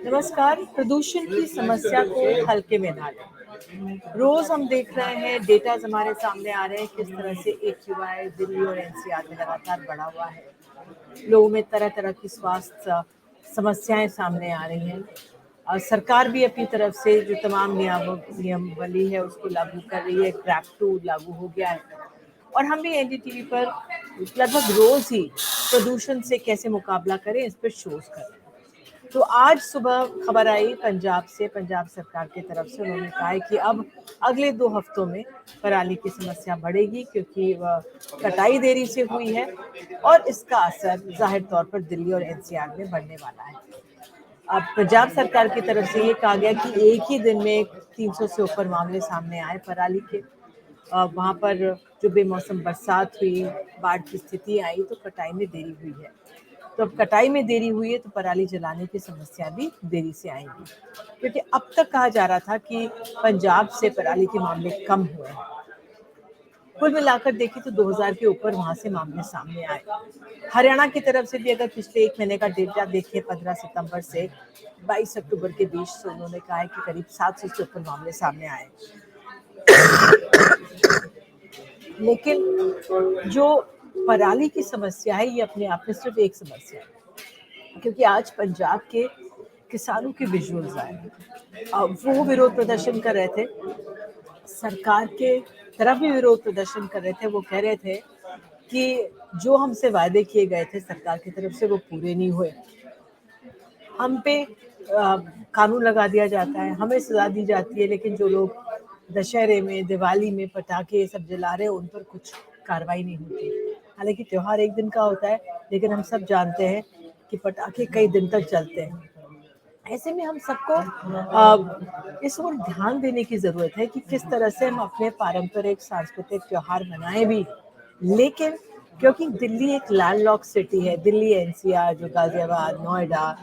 नमस्कार। प्रदूषण की समस्या को हल्के में ना लें। रोज हम देख रहे हैं, डेटा हमारे सामने आ रहे हैं किस तरह से AQI दिल्ली और NCR में लगातार बढ़ा हुआ है। लोगों में तरह तरह की स्वास्थ्य समस्याएं सामने आ रही हैं। सरकार भी अपनी तरफ से जो तमाम नियमावली है उसको लागू कर रही है। क्रैप 2 लागू हो गया है और हम भी NDTV पर लगभग रोज ही प्रदूषण से कैसे मुकाबला करें इस पर शोज कर रहे हैं। तो आज सुबह खबर आई पंजाब से, पंजाब सरकार की तरफ से उन्होंने कहा है कि अब अगले 2 हफ्तों में पराली की समस्या बढ़ेगी क्योंकि वह कटाई देरी से हुई है और इसका असर जाहिर तौर पर दिल्ली और NCR में बढ़ने वाला है। अब पंजाब सरकार की तरफ से ये कहा गया कि एक ही दिन में 300 से ऊपर मामले सामने आए पराली के। वहाँ पर जो बेमौसम बरसात हुई, बाढ़ की स्थिति आई तो कटाई में देरी हुई है। तो अब कटाई में देरी हुई है तो पराली जलाने की समस्या भी देरी से आएगी, क्योंकि अब तक कहा जा रहा था कि पंजाब से पराली के मामले कम हुए हैं। कुल मिलाकर देखें तो 2000 के ऊपर वहां से मामले सामने आए। हरियाणा की तरफ से भी अगर पिछले एक महीने का डेटा देखें 15 सितंबर से 22 अक्टूबर के बीच, तो उन्होंने कहा है कि करीब 700 से ऊपर मामले सामने आए। लेकिन जो पराली की समस्या है ये अपने आप में सिर्फ एक समस्या है, क्योंकि आज पंजाब के किसानों के विजुअल्स आए। वो विरोध प्रदर्शन कर रहे थे, सरकार के तरफ भी विरोध प्रदर्शन कर रहे थे। वो कह रहे थे कि जो हमसे वादे किए गए थे सरकार की तरफ से वो पूरे नहीं हुए। हम पे कानून लगा दिया जाता है, हमें सजा दी जाती है, लेकिन जो लोग दशहरे में, दिवाली में पटाखे सब जला रहे हैं उन पर कुछ कार्रवाई नहीं होती। हालांकि त्योहार एक दिन का होता है, लेकिन हम सब जानते हैं कि पटाखे कई दिन तक चलते हैं। ऐसे में हम सबको इस ओर ध्यान देने की जरूरत है कि किस तरह से हम अपने पारंपरिक सांस्कृतिक त्योहार मनाएं भी, लेकिन क्योंकि दिल्ली एक लैंडलॉक सिटी है, दिल्ली NCR जो गाजियाबाद, नोएडा,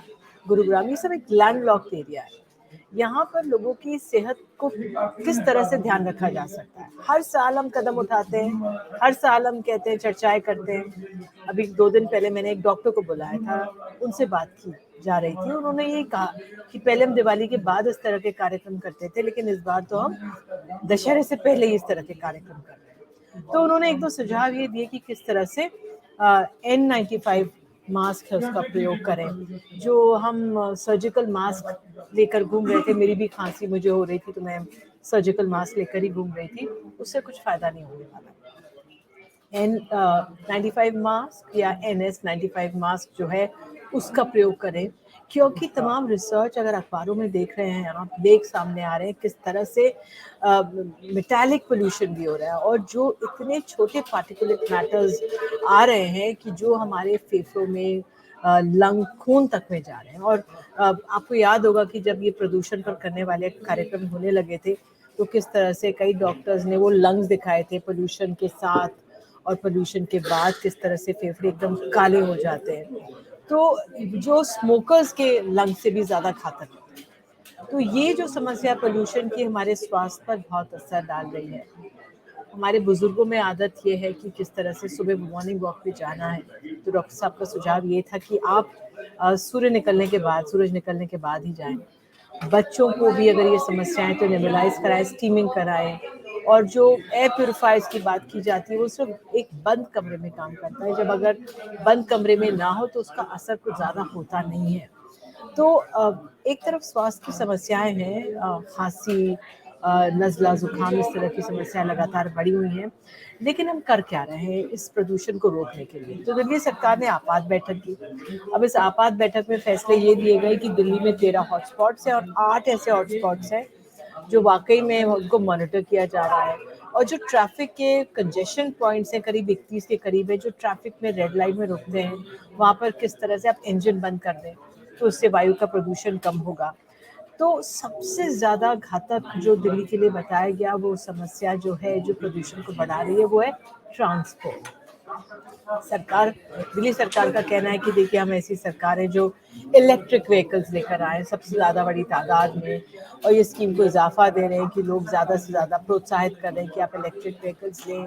गुरुग्राम, ये सब एक लैंडलॉक्ड एरिया है। यहाँ पर लोगों की सेहत को किस तरह से ध्यान रखा जा सकता है। हर साल हम कदम उठाते हैं, हर साल हम कहते हैं, चर्चाएं करते हैं। अभी 2 दिन पहले मैंने एक डॉक्टर को बुलाया था, उनसे बात की जा रही थी। उन्होंने ये कहा कि पहले हम दिवाली के बाद इस तरह के कार्यक्रम करते थे, लेकिन इस बार तो हम दशहरे से पहले ही इस तरह के कार्यक्रम कर रहे हैं। तो उन्होंने एक दो सुझाव ये दिए कि किस तरह से N95 मास्क है उसका प्रयोग करें। जो हम सर्जिकल मास्क लेकर घूम रहे थे, मेरी भी खांसी मुझे हो रही थी तो मैं सर्जिकल मास्क लेकर ही घूम रही थी, उससे कुछ फायदा नहीं होने वाला। N95 मास्क या NS95 मास्क जो है उसका प्रयोग करें, क्योंकि तमाम रिसर्च अगर अखबारों में देख रहे हैं आप, देख सामने आ रहे हैं किस तरह से मेटालिक पोल्यूशन भी हो रहा है और जो इतने छोटे पार्टिकुलेट मैटर्स आ रहे हैं कि जो हमारे फेफड़ों में लंग खून तक में जा रहे हैं। और आपको याद होगा कि जब ये प्रदूषण पर करने वाले कार्यक्रम होने लगे थे तो किस तरह से कई डॉक्टर्स ने वो लंग्स दिखाए थे पोल्यूशन के साथ, और पोल्यूशन के बाद किस तरह से फेफड़े एकदम काले हो जाते हैं। तो जो स्मोकर्स के लंग से भी ज़्यादा घातक होते हैं। तो ये जो समस्या पोल्यूशन की हमारे स्वास्थ्य पर बहुत असर डाल रही है। हमारे बुजुर्गों में आदत ये है कि किस तरह से सुबह मॉर्निंग वॉक पे जाना है, तो डॉक्टर साहब का सुझाव ये था कि आप सूर्य निकलने के बाद, सूरज निकलने के बाद ही जाएं। बच्चों को भी अगर ये समस्याएं तो नेबुलाइज कराएं, स्टीमिंग कराएं। और जो एयर प्योरीफायर्स की बात की जाती है वो सिर्फ एक बंद कमरे में काम करता है, जब अगर बंद कमरे में ना हो तो उसका असर कुछ ज़्यादा होता नहीं है। तो एक तरफ स्वास्थ्य की समस्याएं हैं, खांसी, नज़ला, जुकाम, इस तरह की समस्याएं लगातार बढ़ी हुई हैं। लेकिन हम कर क्या रहे हैं इस प्रदूषण को रोकने के लिए? तो दिल्ली सरकार ने आपात बैठक की। अब इस आपात बैठक में फैसले ये दिए गए कि दिल्ली में 13 हॉटस्पॉट्स हैं और 8 ऐसे हॉटस्पॉट्स हैं जो वाकई में उनको मॉनिटर किया जा रहा है। और जो ट्रैफिक के कंजेशन पॉइंट्स हैं, करीब 31 के करीब है, जो ट्रैफिक में रेड लाइट में रुकते हैं, वहाँ पर किस तरह से आप इंजन बंद कर दें तो उससे वायु का प्रदूषण कम होगा। तो सबसे ज़्यादा घातक जो दिल्ली के लिए बताया गया वो समस्या जो है, जो प्रदूषण को बढ़ा रही है, वो है ट्रांसपोर्ट। सरकार, दिल्ली सरकार का कहना है कि देखिए हम ऐसी सरकार है जो इलेक्ट्रिक व्हीकल्स लेकर आए सबसे ज़्यादा बड़ी तादाद में, और ये स्कीम को इजाफा दे रहे हैं कि लोग ज़्यादा से ज़्यादा प्रोत्साहित कर रहे हैं कि आप इलेक्ट्रिक व्हीकल्स लें।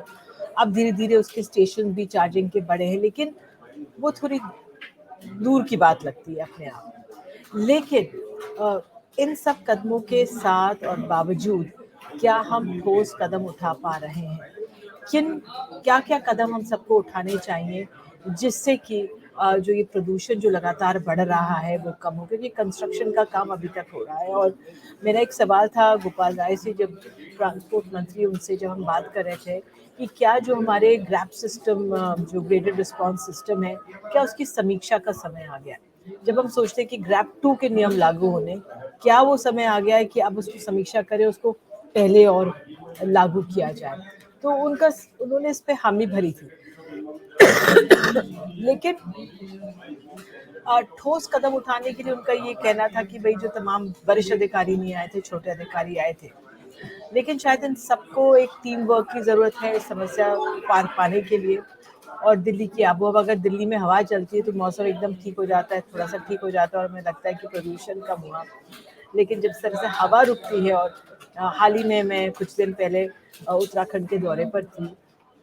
अब धीरे धीरे उसके स्टेशन भी चार्जिंग के बढ़े हैं, लेकिन वो थोड़ी दूर की बात लगती है अपने आप। लेकिन इन सब कदमों के साथ और बावजूद क्या हम ठोस कदम उठा पा रहे हैं? किन क्या-क्या कदम हम सबको उठाने चाहिए जिससे कि जो ये प्रदूषण जो लगातार बढ़ रहा है वो कम हो? क्योंकि कंस्ट्रक्शन का काम अभी तक हो रहा है और मेरा एक सवाल था गोपाल राय से, जब ट्रांसपोर्ट मंत्री, उनसे जब हम बात कर रहे थे कि क्या जो हमारे ग्रैब सिस्टम, जो ग्रेडेड रिस्पॉन्स सिस्टम है, क्या उसकी समीक्षा का समय आ गया है? जब हम सोचते हैं कि ग्रैब 2 के नियम लागू होने, क्या वो समय आ गया है कि अब उसकी समीक्षा करें, उसको पहले और लागू किया जाए? तो उन्होंने इस पे हामी भरी थी। लेकिन ठोस कदम उठाने के लिए उनका ये कहना था कि भई जो तमाम वरिष्ठ अधिकारी नहीं आए थे, छोटे अधिकारी आए थे। लेकिन शायद इन सबको एक टीम वर्क की ज़रूरत है इस समस्या पार पाने के लिए। और दिल्ली की आबो-हवा, अगर दिल्ली में हवा चलती है तो मौसम एकदम ठीक हो जाता है, थोड़ा-सा ठीक हो जाता है और हमें लगता है कि प्रदूषण कम हुआ। लेकिन जिस तरह से हवा रुकती है, और हाल ही में मैं कुछ दिन पहले उत्तराखंड के दौरे पर थी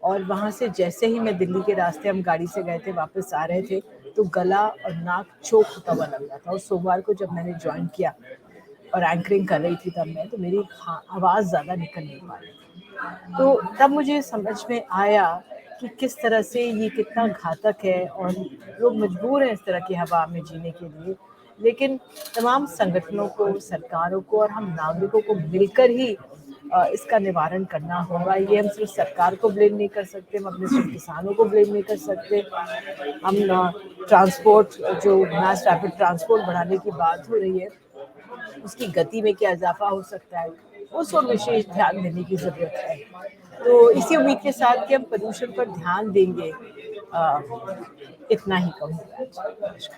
और वहाँ से जैसे ही मैं दिल्ली के रास्ते, हम गाड़ी से गए थे, वापस आ रहे थे, तो गला और नाक चोक होता हुआ लग रहा था। और सोमवार को जब मैंने जॉइन किया और एंकरिंग कर रही थी तब मैं, तो मेरी आवाज़ ज़्यादा निकल नहीं पा रही थी। तो तब मुझे समझ में आया कि किस तरह से ये कितना घातक है और लोग मजबूर हैं इस तरह की हवा में जीने के लिए। लेकिन तमाम संगठनों को, सरकारों को और हम नागरिकों को मिलकर ही इसका निवारण करना होगा। ये हम सिर्फ सरकार को ब्लेम नहीं कर सकते, हम अपने सिर्फ किसानों को ब्लेम नहीं कर सकते। हम ट्रांसपोर्ट, जो मास रैपिड ट्रांसपोर्ट बढ़ाने की बात हो रही है, उसकी गति में क्या इजाफा हो सकता है, उस और विशेष ध्यान देने की ज़रूरत है। तो इसी उम्मीद के साथ कि हम प्रदूषण पर ध्यान देंगे, इतना ही कहूँगी आज।